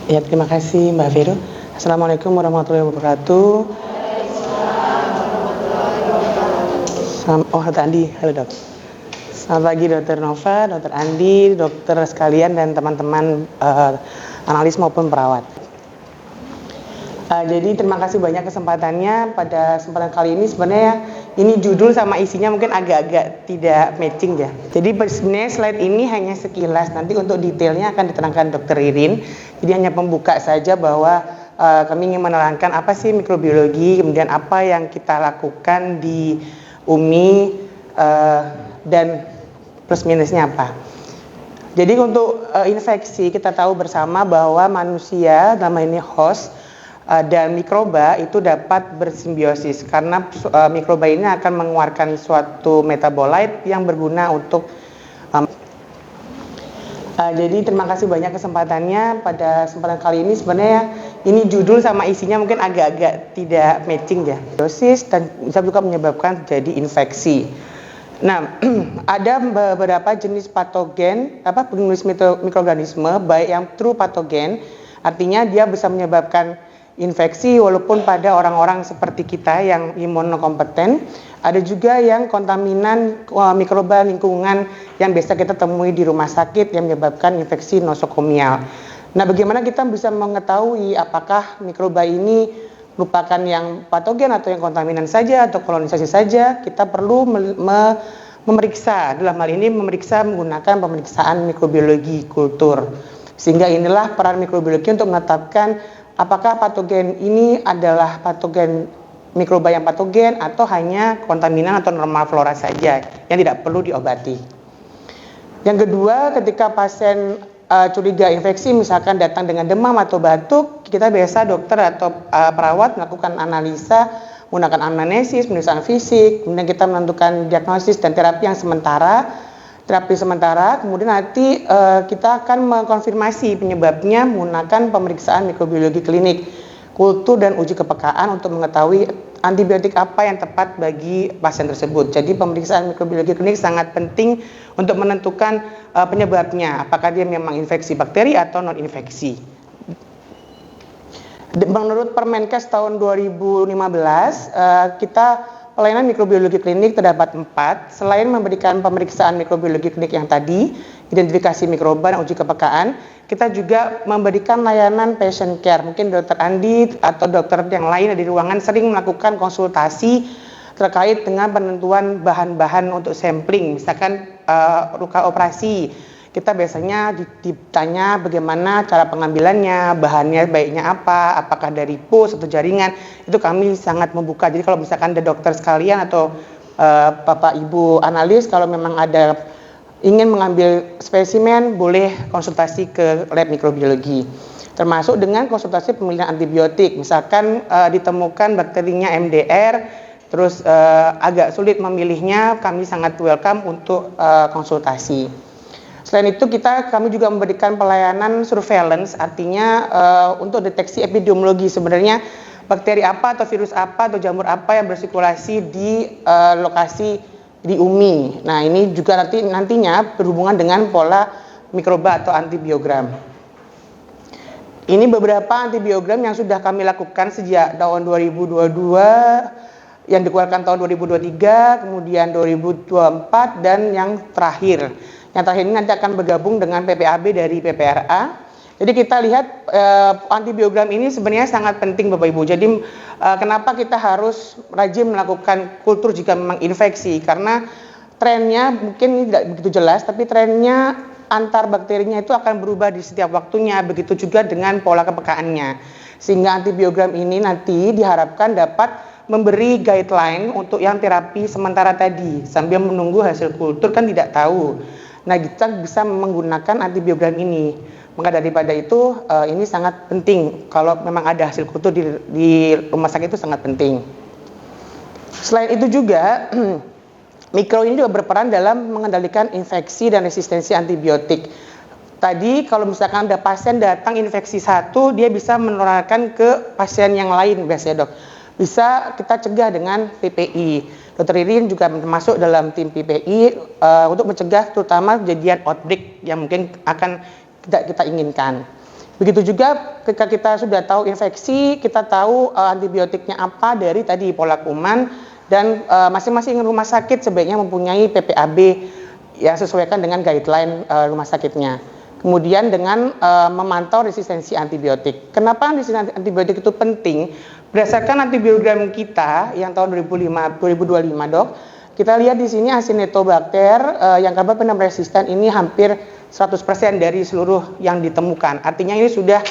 Ya, terima kasih Mbak Vero. Assalamualaikum warahmatullahi wabarakatuh. Oh, Dr. Andi, halo dok. Selamat pagi Dr. Nova, Dr. Andi, dokter sekalian dan teman-teman analis maupun perawat. Jadi terima kasih banyak kesempatannya. Pada kesempatan kali ini sebenarnya ini judul sama isinya mungkin agak-agak tidak matching ya. Jadi sebenarnya slide ini hanya sekilas, nanti untuk detailnya akan diterangkan Dr. Ririn. Jadi hanya pembuka saja bahwa kami ingin menerangkan apa sih mikrobiologi, kemudian apa yang kita lakukan di UMI dan plus minusnya apa. Jadi untuk infeksi kita tahu bersama bahwa manusia, nama ini host, dan mikroba itu dapat bersimbiosis karena mikroba ini akan mengeluarkan suatu metabolit yang berguna untuk jadi terima kasih banyak kesempatannya. Pada kesempatan kali ini sebenarnya ini judul sama isinya mungkin agak-agak tidak matching ya. Dosis dan bisa juga menyebabkan jadi infeksi. Nah, ada beberapa jenis patogen, penulis mikroorganisme, baik yang true patogen, artinya dia bisa menyebabkan infeksi walaupun pada orang-orang seperti kita yang imunokompeten. Ada juga yang kontaminan mikroba lingkungan yang biasa kita temui di rumah sakit yang menyebabkan infeksi nosokomial. Nah, bagaimana kita bisa mengetahui apakah mikroba ini merupakan yang patogen atau yang kontaminan saja atau kolonisasi saja? Kita perlu memeriksa, dalam hal ini memeriksa menggunakan pemeriksaan mikrobiologi kultur. Sehingga inilah peran mikrobiologi untuk menetapkan apakah patogen ini adalah patogen mikroba yang patogen atau hanya kontaminan atau normal flora saja yang tidak perlu diobati. Yang kedua, ketika pasien curiga infeksi misalkan datang dengan demam atau batuk, kita biasa dokter atau perawat melakukan analisa menggunakan anamnesis, pemeriksaan fisik, kemudian kita menentukan diagnosis dan terapi yang sementara. Terapi sementara, kemudian nanti kita akan mengkonfirmasi penyebabnya menggunakan pemeriksaan mikrobiologi klinik, kultur dan uji kepekaan untuk mengetahui antibiotik apa yang tepat bagi pasien tersebut. Jadi pemeriksaan mikrobiologi klinik sangat penting untuk menentukan penyebabnya, apakah dia memang infeksi bakteri atau non infeksi. Menurut Permenkes tahun 2015, kita pelayanan mikrobiologi klinik terdapat 4. Selain memberikan pemeriksaan mikrobiologi klinik yang tadi, identifikasi mikroba dan uji kepekaan, kita juga memberikan layanan patient care. Mungkin Dr. Andi atau dokter yang lain di ruangan sering melakukan konsultasi terkait dengan penentuan bahan-bahan untuk sampling. Misalkan luka operasi, kita biasanya ditanya bagaimana cara pengambilannya, bahannya baiknya apa, apakah dari pus atau jaringan. Itu kami sangat membuka. Jadi kalau misalkan ada dokter sekalian atau Bapak Ibu analis, kalau memang ada ingin mengambil spesimen, boleh konsultasi ke lab mikrobiologi. Termasuk dengan konsultasi pemilihan antibiotik. Misalkan ditemukan bakterinya MDR, terus agak sulit memilihnya, kami sangat welcome untuk konsultasi. Selain itu kami juga memberikan pelayanan surveillance, artinya untuk deteksi epidemiologi sebenarnya bakteri apa atau virus apa atau jamur apa yang bersirkulasi di lokasi di UMI. Nah, ini juga nantinya berhubungan dengan pola mikroba atau antibiogram. Ini beberapa antibiogram yang sudah kami lakukan sejak tahun 2022, yang dikeluarkan tahun 2023, kemudian 2024 dan yang terakhir. Yang terakhir ini nanti akan bergabung dengan PPAB dari PPRA. Jadi kita lihat antibiogram ini sebenarnya sangat penting Bapak Ibu. Jadi kenapa kita harus rajin melakukan kultur jika memang infeksi? Karena trennya mungkin tidak begitu jelas, tapi trennya antar bakterinya itu akan berubah di setiap waktunya. Begitu juga dengan pola kepekaannya. Sehingga antibiogram ini nanti diharapkan dapat memberi guideline untuk yang terapi sementara tadi. Sambil menunggu hasil kultur kan tidak tahu. Nah, kita bisa menggunakan antibiogram ini. Maka daripada itu, ini sangat penting. Kalau memang ada hasil kultur di rumah sakit itu sangat penting. Selain itu juga, mikro ini juga berperan dalam mengendalikan infeksi dan resistensi antibiotik. Tadi kalau misalkan ada pasien datang infeksi satu, dia bisa menularkan ke pasien yang lain biasanya dok. Bisa kita cegah dengan PPI. Dr. Ririn juga termasuk dalam tim PPI untuk mencegah terutama kejadian outbreak yang mungkin akan tidak kita inginkan. Begitu juga ketika kita sudah tahu infeksi, kita tahu antibiotiknya apa dari tadi pola kuman, dan masing-masing rumah sakit sebaiknya mempunyai PPAB yang sesuaikan dengan guideline rumah sakitnya. Kemudian dengan memantau resistensi antibiotik. Kenapa resistensi antibiotik itu penting? Berdasarkan antibiogram kita yang tahun 2025 Dok, kita lihat di sini Acinetobacter yang carbapenem resisten ini hampir 100% dari seluruh yang ditemukan. Artinya ini sudah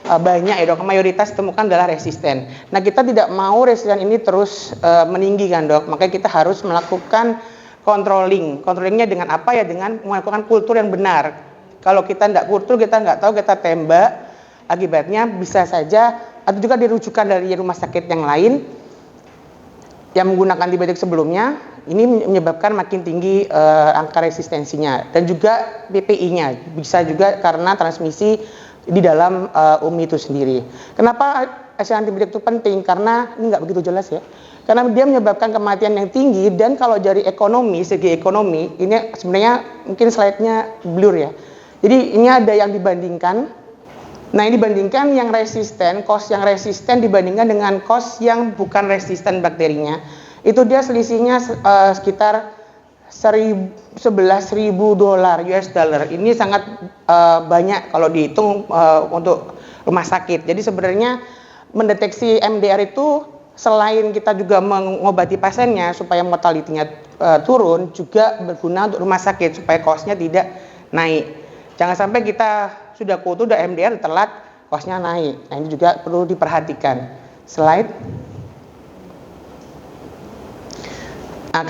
banyak ya Dok, mayoritas ditemukan adalah resisten. Nah, kita tidak mau resisten ini terus meninggi kan Dok, makanya kita harus melakukan controlling. Controllingnya dengan apa ya? Dengan melakukan kultur yang benar. Kalau kita tidak kultur, kita nggak tahu, kita tembak, akibatnya bisa saja, atau juga dirujukan dari rumah sakit yang lain yang menggunakan antibiotik sebelumnya, ini menyebabkan makin tinggi angka resistensinya, dan juga PPI-nya bisa juga karena transmisi di dalam UMI itu sendiri. Kenapa antibiotik itu penting? Karena ini nggak begitu jelas ya. Karena dia menyebabkan kematian yang tinggi, dan kalau dari ekonomi, segi ekonomi, ini sebenarnya mungkin slide-nya blur ya. Jadi ini ada yang dibandingkan. Nah, ini dibandingkan yang resisten, cost yang resisten dibandingkan dengan cost yang bukan resisten bakterinya. Itu dia selisihnya sekitar $11.000 US dollar. Ini sangat banyak kalau dihitung untuk rumah sakit. Jadi sebenarnya mendeteksi MDR itu selain kita juga mengobati pasiennya supaya mortality-nya turun, juga berguna untuk rumah sakit supaya cost-nya tidak naik. Jangan sampai kita sudah kutu, udah MDR telat, cost-nya naik. Nah, ini juga perlu diperhatikan. Slide. Nah,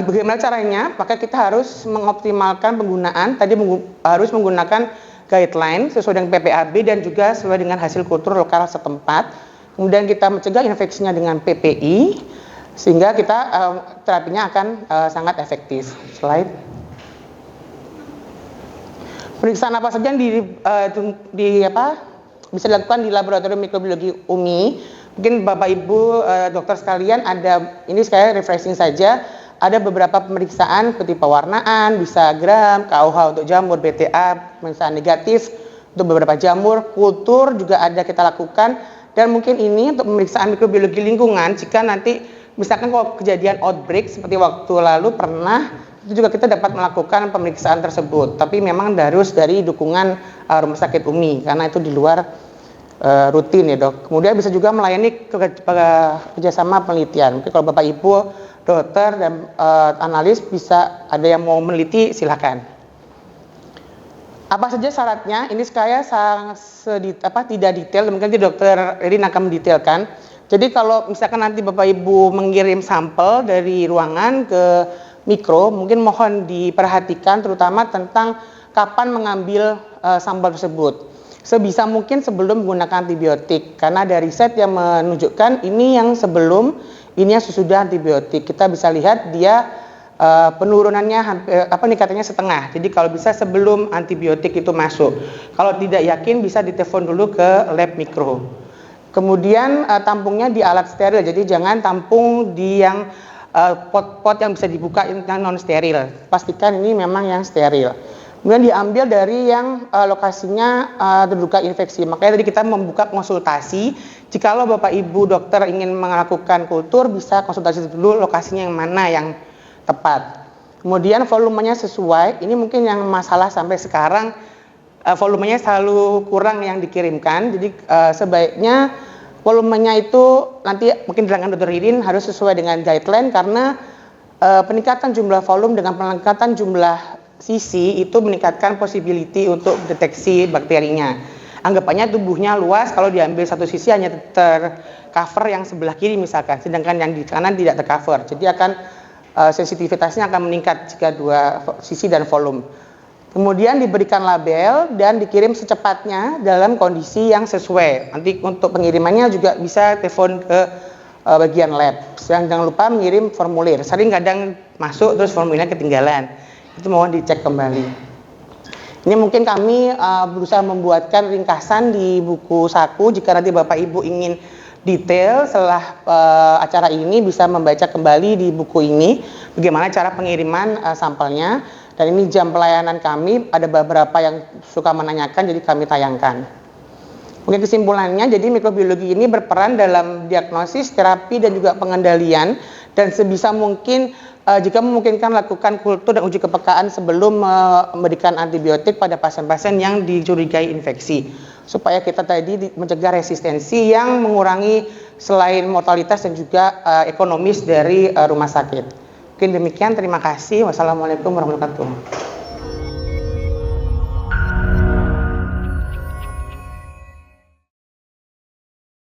bagaimana caranya? Maka kita harus mengoptimalkan penggunaan. Tadi harus menggunakan guideline sesuai dengan PPAB dan juga sesuai dengan hasil kultur lokal setempat. Kemudian kita mencegah infeksinya dengan PPI, sehingga kita terapinya akan sangat efektif. Slide. Pemeriksaan apa saja yang bisa dilakukan di laboratorium mikrobiologi UMI? Mungkin Bapak Ibu dokter sekalian, ada ini saya refreshing saja. Ada beberapa pemeriksaan seperti pewarnaan, bisa gram, KUH untuk jamur, BTA, pemeriksaan negatif untuk beberapa jamur, kultur juga ada kita lakukan, dan mungkin ini untuk pemeriksaan mikrobiologi lingkungan. Jika nanti misalkan kalau kejadian outbreak seperti waktu lalu pernah, itu juga kita dapat melakukan pemeriksaan tersebut, tapi memang harus dari dukungan rumah sakit UMI karena itu di luar rutin ya Dok. Kemudian bisa juga melayani kerjasama penelitian. Mungkin kalau Bapak Ibu dokter dan analis bisa ada yang mau meneliti, silakan. Apa saja syaratnya? Ini saya tidak detail, mungkin dokter Erin akan mendetailkan. Jadi kalau misalkan nanti Bapak Ibu mengirim sampel dari ruangan ke mikro, mungkin mohon diperhatikan terutama tentang kapan mengambil sampel tersebut. Sebisa mungkin sebelum menggunakan antibiotik, karena ada riset yang menunjukkan ini yang sebelum, ini yang sesudah antibiotik. Kita bisa lihat dia penurunannya hampir meningkatannya setengah. Jadi kalau bisa sebelum antibiotik itu masuk. Kalau tidak yakin bisa ditelepon dulu ke lab mikro. Kemudian tampungnya di alat steril, jadi jangan tampung di yang pot-pot yang bisa dibuka yang non steril. Pastikan ini memang yang steril. Kemudian diambil dari yang lokasinya terduga infeksi. Makanya tadi kita membuka konsultasi. Jikalau Bapak Ibu dokter ingin melakukan kultur, bisa konsultasi dulu lokasinya yang mana yang tepat. Kemudian volumenya sesuai. Ini mungkin yang masalah sampai sekarang, volumenya selalu kurang yang dikirimkan. Jadi sebaiknya volumenya itu nanti mungkin diterangkan Dr. Irin harus sesuai dengan guideline, karena peningkatan jumlah volume dengan peningkatan jumlah sisi itu meningkatkan possibility untuk deteksi bakterinya. Anggapannya tubuhnya luas, kalau diambil satu sisi hanya tercover yang sebelah kiri misalkan, sedangkan yang di kanan tidak tercover. Jadi akan sensitivitasnya akan meningkat jika dua sisi dan volume. Kemudian diberikan label dan dikirim secepatnya dalam kondisi yang sesuai. Nanti untuk pengirimannya juga bisa telepon ke bagian lab. Jangan lupa mengirim formulir. Sering kadang masuk terus formulirnya ketinggalan. Itu mohon dicek kembali. Ini mungkin kami berusaha membuatkan ringkasan di buku saku. Jika nanti Bapak Ibu ingin detail setelah acara ini, bisa membaca kembali di buku ini bagaimana cara pengiriman sampelnya. Dan ini jam pelayanan kami, ada beberapa yang suka menanyakan, jadi kami tayangkan. Mungkin kesimpulannya, jadi mikrobiologi ini berperan dalam diagnosis, terapi, dan juga pengendalian, dan sebisa mungkin jika memungkinkan lakukan kultur dan uji kepekaan sebelum memberikan antibiotik pada pasien-pasien yang dicurigai infeksi, supaya kita tadi mencegah resistensi yang mengurangi selain mortalitas dan juga ekonomis dari rumah sakit. Mungkin demikian, terima kasih. Wassalamualaikum warahmatullahi wabarakatuh.